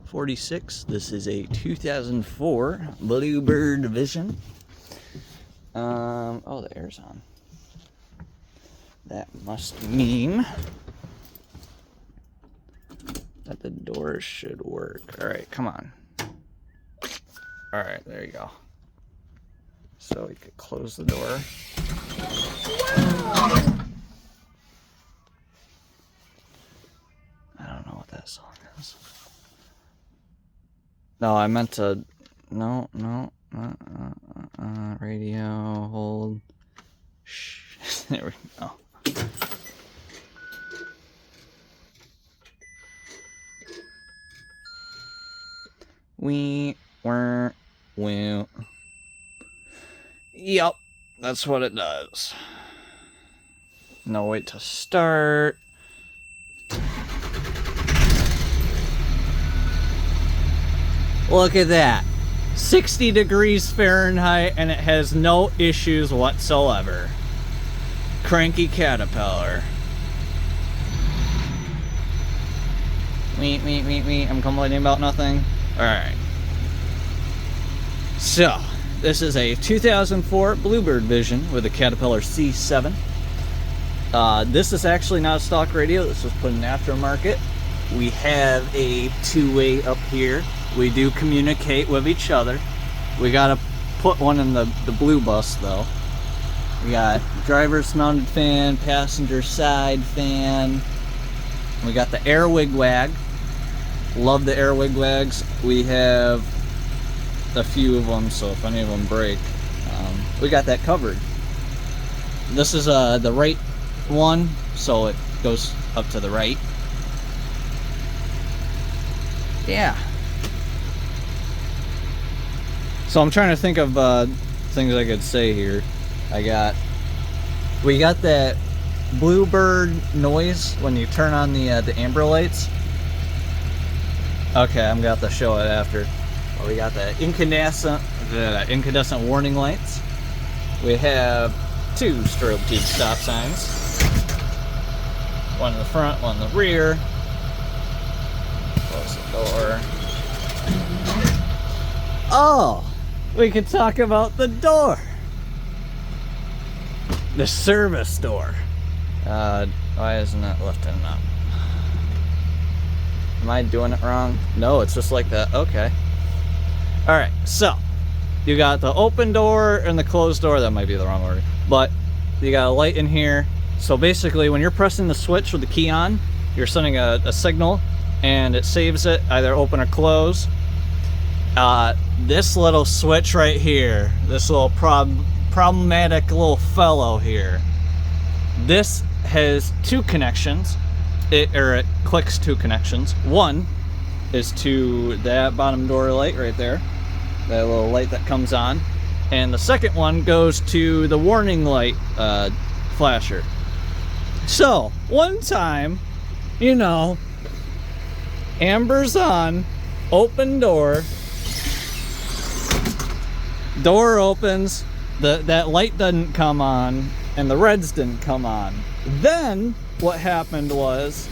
46. This is a 2004 Bluebird Vision. Oh, the air's on. That must mean that the doors should work. All right, come on. All right, there you go. So we could close the door. I don't know what that song is. No, I meant to. No. Radio, hold. Shh. There we go. We were. Yep, that's what it does. No, wait to start. Look at that. 60 degrees Fahrenheit and it has no issues whatsoever. Cranky Caterpillar. I'm complaining about nothing. Alright. So, this is a 2004 Bluebird Vision with a Caterpillar C7. This is actually not a stock radio. This was put in aftermarket. We have a two-way up here. We do communicate with each other. We gotta put one in the blue bus though. We got driver's mounted fan, passenger side fan. We got the air wigwag. Love the air wigwags. We have a few of them, so if any of them break, we got that covered. This is the right one, so it goes up to the right. Yeah. So I'm trying to think of things I could say here. We got that Bluebird noise when you turn on the amber lights. Okay, I'm gonna have to show it after. Well, we got the incandescent warning lights. We have two strobe tube stop signs. One in the front, one in the rear. Close the door. Oh! We could talk about the door. The service door. Why isn't it lifting up? Am I doing it wrong? No, it's just like that. Okay. Alright, so you got the open door and the closed door. That might be the wrong order. But you got a light in here. So basically when you're pressing the switch with the key on, you're sending a signal and it saves it, either open or close. This little switch right here, this little problematic little fellow here, this has two connections. It clicks two connections. One is to that bottom door light right there, that little light that comes on, and the second one goes to the warning light flasher. So one time, you know, amber's on, open door. Door opens, that light doesn't come on, and the reds didn't come on. Then what happened was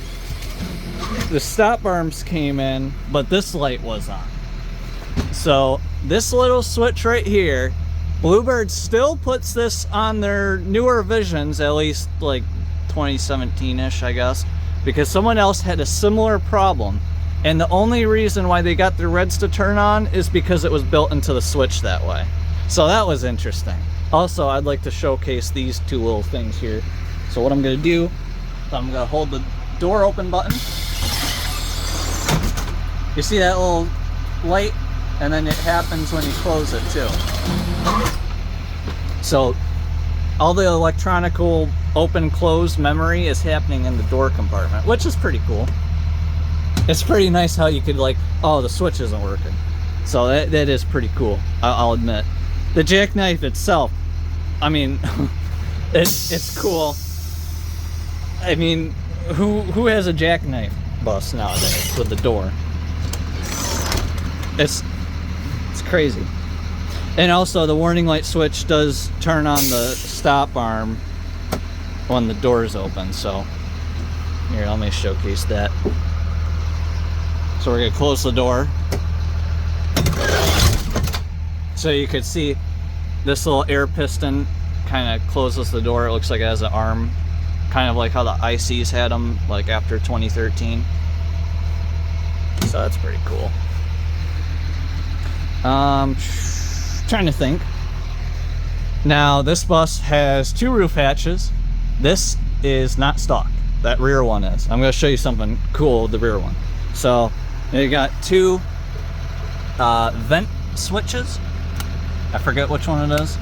the stop arms came in, but this light was on. So this little switch right here, Bluebird still puts this on their newer Visions, at least like 2017-ish, I guess, because someone else had a similar problem. And the only reason why they got their reds to turn on is because it was built into the switch that way. So that was interesting. Also, I'd like to showcase these two little things here. So what I'm gonna do, I'm gonna hold the door open button. You see that little light? And then it happens when you close it too. So all the electronical open close memory is happening in the door compartment, which is pretty cool. It's pretty nice how you could like, oh, the switch isn't working. So that is pretty cool, I'll admit. The jackknife itself, I mean, it's cool. I mean, who has a jackknife bus nowadays with the door? It's crazy. And also the warning light switch does turn on the stop arm when the door is open. So here, let me showcase that. So we're gonna close the door. So you could see this little air piston kind of closes the door. It looks like it has an arm, kind of like how the ICs had them, like after 2013. So that's pretty cool. Trying to think. Now this bus has 2 roof hatches. This is not stock. That rear one is. I'm going to show you something cool with the rear one. So you got 2 vent switches. I forget which one it is.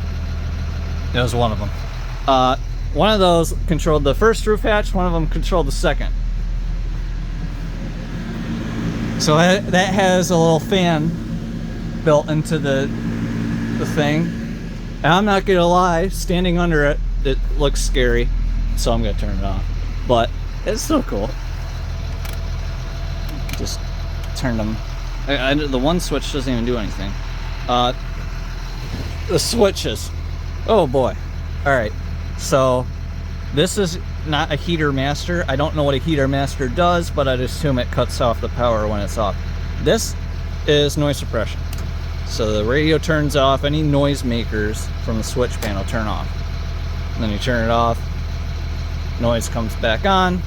It was one of them. One of those controlled the first roof hatch. One of them controlled the second. So that has a little fan built into the thing. And I'm not gonna lie, standing under it, it looks scary. So I'm gonna turn it off. But it's still cool. Just turn them. The one switch doesn't even do anything. The switches. Oh boy. Alright. So this is not a heater master. I don't know what a heater master does, but I'd assume it cuts off the power when it's off. This is noise suppression. So the radio turns off. Any noise makers from the switch panel turn off. And then you turn it off. Noise comes back on.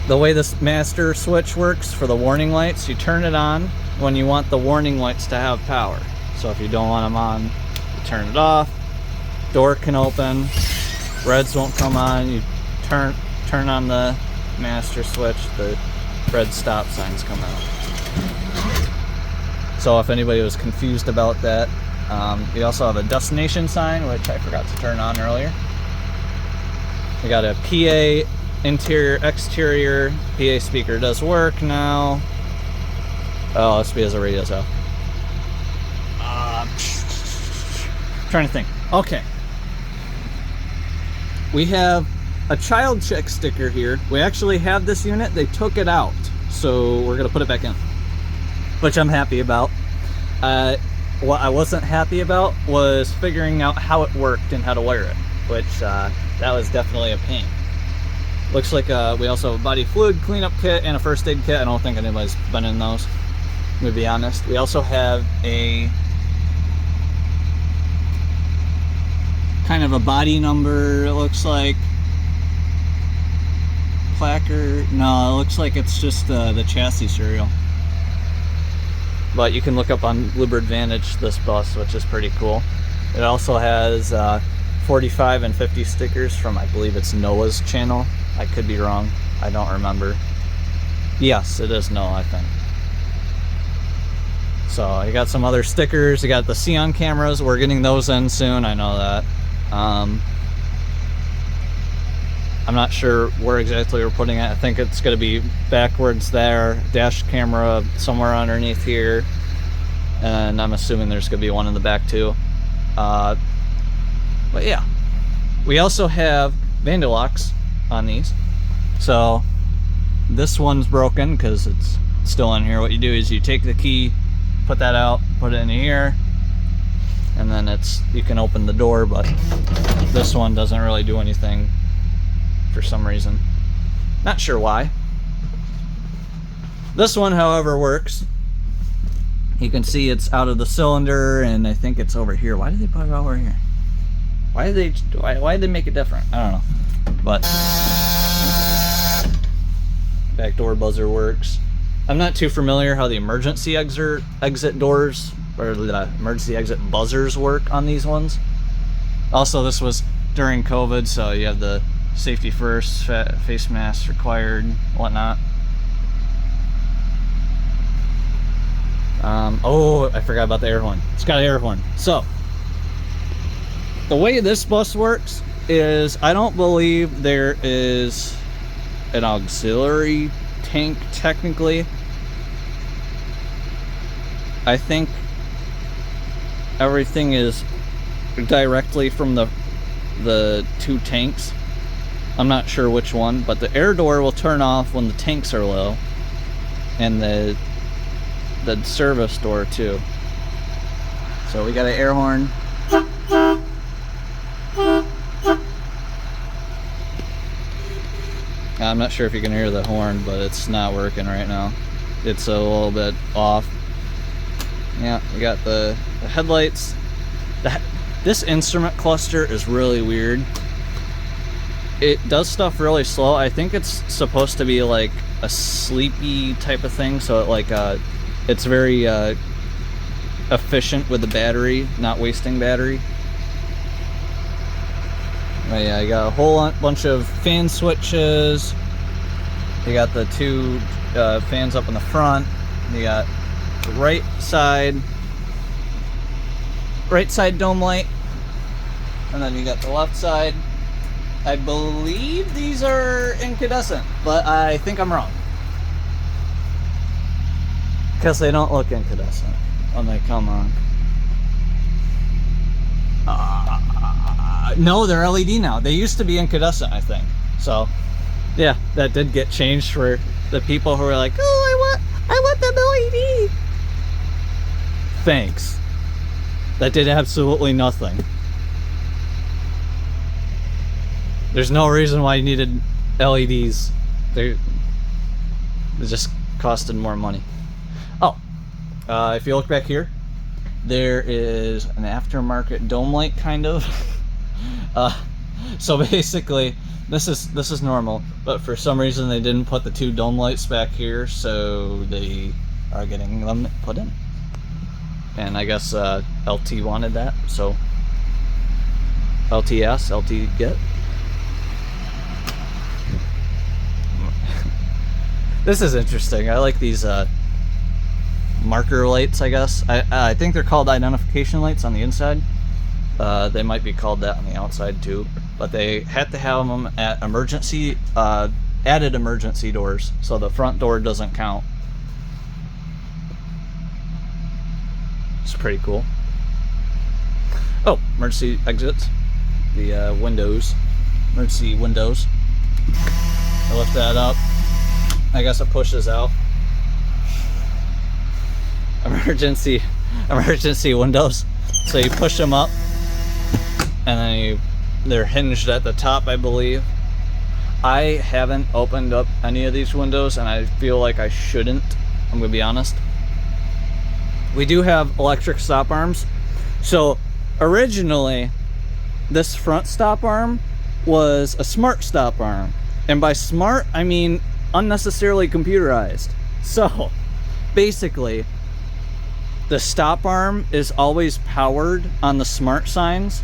The way this master switch works for the warning lights, you turn it on when you want the warning lights to have power. So if you don't want them on, you turn it off. Door can open. Reds won't come on. You turn on the master switch. The red stop signs come out. So if anybody was confused about that, we also have a destination sign, which I forgot to turn on earlier. We got a PA interior, exterior. PA speaker does work now. Oh, it's because the radio's off. Trying to think. Okay. We have a child check sticker here. We actually have this unit. They took it out, so we're gonna put it back in, which I'm happy about. What I wasn't happy about was figuring out how it worked and how to wire it, which that was definitely a pain. Looks like we also have a body fluid cleanup kit and a first aid kit. I don't think anybody's been in those, to be honest. We also have a kind of a body number, it looks like. Placard. No, it looks like it's just the chassis serial. But you can look up on Bluebird Vantage this bus, which is pretty cool. It also has 45 and 50 stickers from, I believe it's Noah's channel. I could be wrong. I don't remember. Yes, it is Noah, I think. So you got some other stickers. You got the Xeon cameras. We're getting those in soon. I know that. I'm not sure where exactly we're putting it. I think it's going to be backwards there, dash camera somewhere underneath here, and I'm assuming there's going to be one in the back too. But yeah, we also have Vandalocks on these. So this one's broken because it's still in here. What you do is you take the key, put that out, put it in here, and then you can open the door, but this one doesn't really do anything for some reason. Not sure why. This one, however, works. You can see it's out of the cylinder, and I think it's over here. Why did they put it over here? Why did they make it different? I don't know. But back door buzzer works. I'm not too familiar how the emergency exit doors or the emergency exit buzzers work on these ones. Also, this was during COVID, so you have the safety first, face mask required, whatnot. Oh, I forgot about the air horn. It's got an air horn. So the way this bus works is, I don't believe there is an auxiliary tank technically. I think everything is directly from the 2 tanks. I'm not sure which one, but the air door will turn off when the tanks are low, and the service door too. So we got an air horn. I'm not sure if you can hear the horn, but it's not working right now. It's a little bit off. Yeah, we got the headlights. This instrument cluster is really weird. It does stuff really slow. I think it's supposed to be like a sleepy type of thing, so it's very efficient with the battery, not wasting battery. But yeah, you got a whole bunch of fan switches. You got the two fans up in the front. You got the right side dome light, and then you got the left side. I believe these are incandescent, but I think I'm wrong, because they don't look incandescent when they come on. No, they're LED now. They used to be incandescent, I think. So yeah, that did get changed for the people who were like, oh, I want them LED. Thanks. That did absolutely nothing. There's no reason why you needed LEDs. They just costed more money. Oh, if you look back here, there is an aftermarket dome light, kind of. So basically, this is normal, but for some reason they didn't put the two dome lights back here, so they are getting them put in. And I guess LT wanted that, so LT asked, LT get. This is interesting. I like these marker lights, I guess. I think they're called identification lights on the inside. They might be called that on the outside too, but they had to have them at emergency, added emergency doors, so the front door doesn't count. It's pretty cool. Oh, emergency exits. The windows. Emergency windows. I lift that up. I guess it pushes out. Emergency windows. So you push them up, and then they're hinged at the top, I believe. I haven't opened up any of these windows, and I feel like I shouldn't. I'm gonna be honest. We do have electric stop arms. So originally, this front stop arm was a smart stop arm. And by smart, I mean unnecessarily computerized. So basically, the stop arm is always powered on the smart signs.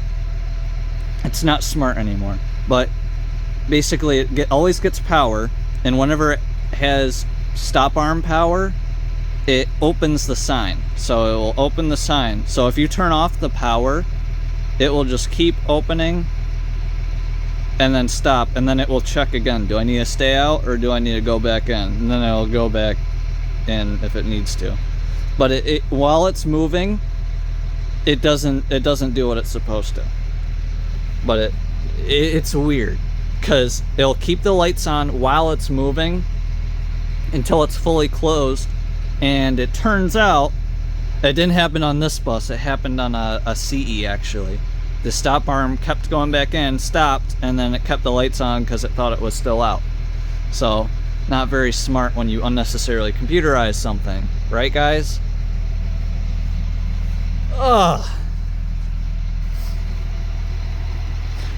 It's not smart anymore, but basically it always gets power, and whenever it has stop arm power, it opens the sign. So it will open the sign. So if you turn off the power, it will just keep opening and then stop, and then it will check again. Do I need to stay out or do I need to go back in? And then it'll go back in if it needs to. But it while it's moving, it doesn't do what it's supposed to. But it's weird, because it'll keep the lights on while it's moving until it's fully closed. And it turns out it didn't happen on this bus. It happened on a CE, actually. The stop arm kept going back in, stopped, and then it kept the lights on because it thought it was still out. So not very smart when you unnecessarily computerize something, right, guys? Ugh.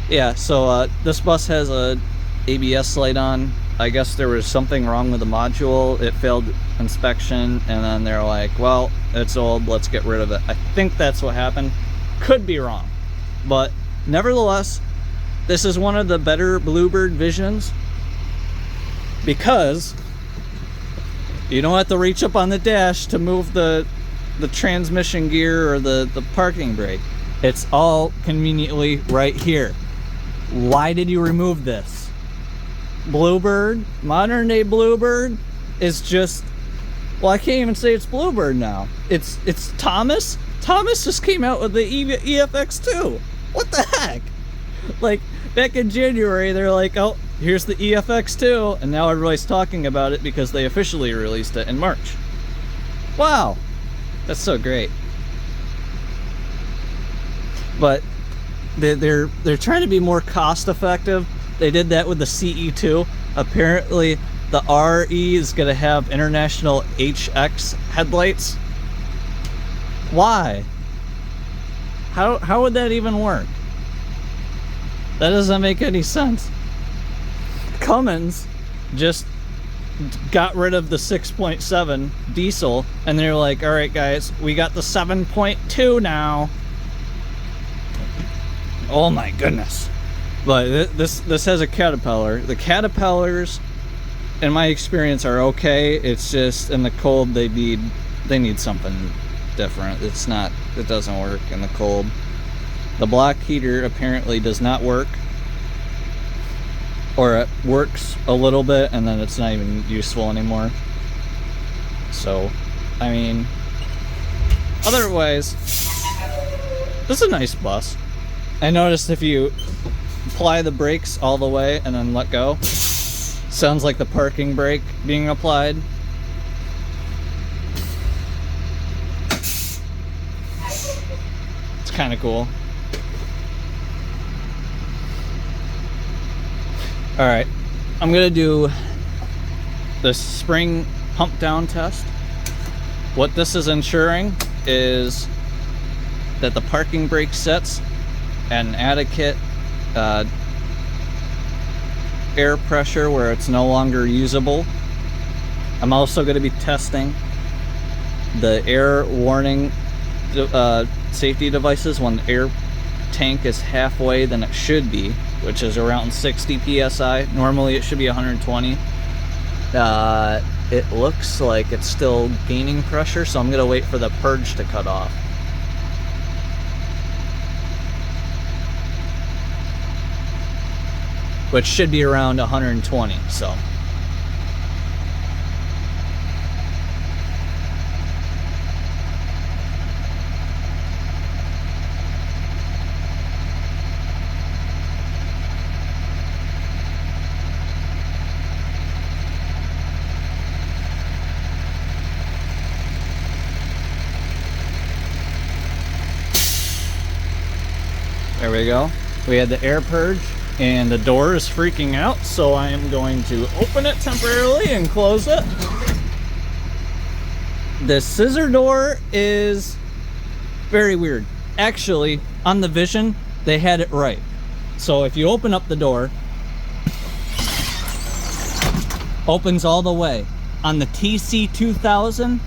Yeah, so this bus has a ABS light on. I guess there was something wrong with the module. It failed inspection, and then they're like, well, it's old, let's get rid of it. I think that's what happened. Could be wrong. But nevertheless, this is one of the better Bluebird Visions, because you don't have to reach up on the dash to move the transmission gear or the parking brake. It's all conveniently right here. Why did you remove this? Bluebird, modern day Bluebird, is just, well, I can't even say it's Bluebird now. It's Thomas. Thomas just came out with the EFX2. What the heck? Like, back in January, they're like, oh, here's the EFX2, and now everybody's talking about it because they officially released it in March. Wow, that's so great. But they're trying to be more cost effective. They did that with the CE2. Apparently, the RE is going to have international HX headlights. Why? How would that even work? That doesn't make any sense. Cummins just got rid of the 6.7 diesel, and they're like, all right guys, we got the 7.2 now. Oh my goodness. But this has a Caterpillar. The Caterpillars, in my experience, are okay. It's just in the cold they need something different. It doesn't work in the cold. The block heater apparently does not work, or it works a little bit and then it's not even useful anymore. So, I mean, otherwise, this is a nice bus. I noticed if you apply the brakes all the way and then let go, sounds like the parking brake being applied. It's kind of cool. Alright, I'm gonna do the spring pump down test. What this is ensuring is that the parking brake sets an adequate air pressure where it's no longer usable. I'm also going to be testing the air warning safety devices when the air tank is halfway than it should be, which is around 60 psi. Normally it should be 120. It looks like it's still gaining pressure, so I'm going to wait for the purge to cut off. Which should be around 120, so. There we go. We had the air purge. And the door is freaking out, so I am going to open it temporarily and close it. The scissor door is very weird. Actually, on the Vision, they had it right. So if you open up the door, opens all the way. On the TC2000,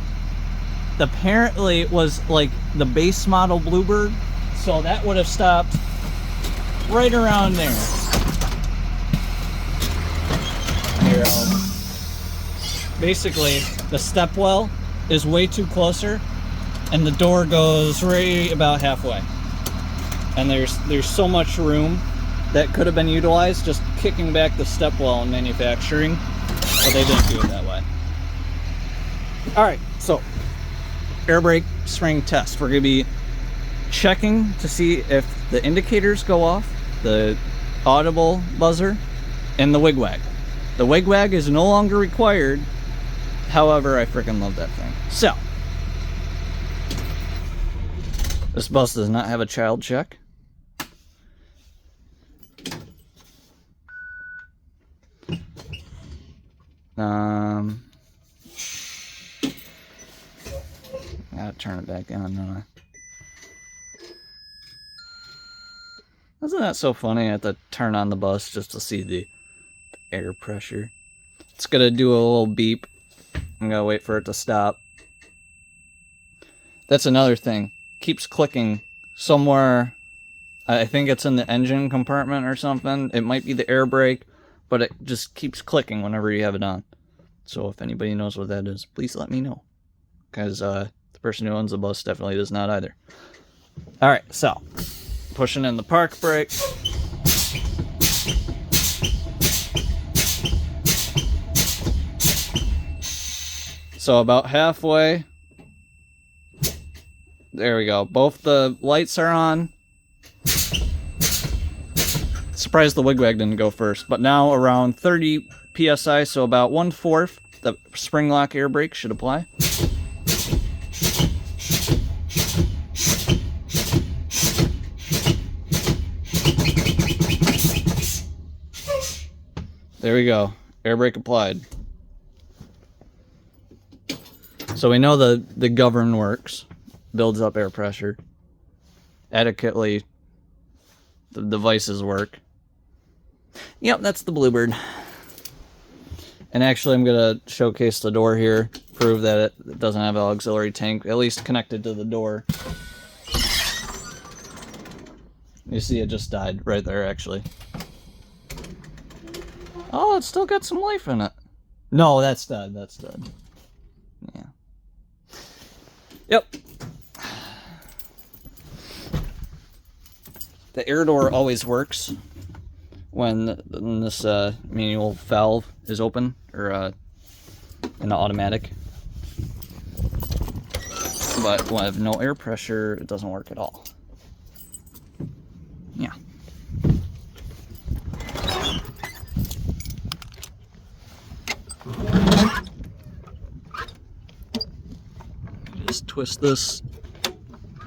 apparently it was like the base model Bluebird, so that would have stopped right around there. Here, basically, the stepwell is way too closer, and the door goes right about halfway. And there's so much room that could have been utilized just kicking back the stepwell in manufacturing, but they didn't do it that way. All right, so air brake spring test. We're gonna be checking to see if the indicators go off, the audible buzzer, and the wigwag. The wigwag is no longer required. However, I freaking love that thing. So, this bus does not have a child check. Gotta turn it back on, don't I? Isn't that so funny? I have to turn on the bus just to see the air pressure. It's gonna do a little beep. I'm gonna wait for it to stop. That's another thing. Keeps clicking somewhere. I think it's in the engine compartment or something. It might be the air brake, but it just keeps clicking whenever you have it on. So if anybody knows what that is, please let me know. Because the person who owns the bus definitely does not either. Alright, so pushing in the park brake. So about halfway. There we go. Both the lights are on. Surprised the wigwag didn't go first. But now around 30 PSI, so about 1/4, the spring lock air brake should apply. There we go. Air brake applied. So we know the govern works, builds up air pressure. Adequately, the devices work. Yep, that's the Bluebird. And actually, I'm gonna showcase the door here, prove that it doesn't have an auxiliary tank, at least connected to the door. You see, it just died right there, actually. Oh, it's still got some life in it. No, that's dead. That's dead. Yeah. Yep. The air door always works when this manual valve is open, or in the automatic. But when I have no air pressure, it doesn't work at all. Yeah. Just twist this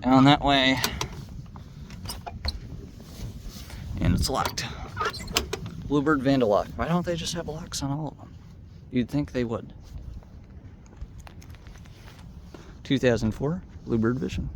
down that way. And it's locked. Bluebird Vandalock. Why don't they just have locks on all of them? You'd think they would. 2004 Bluebird Vision.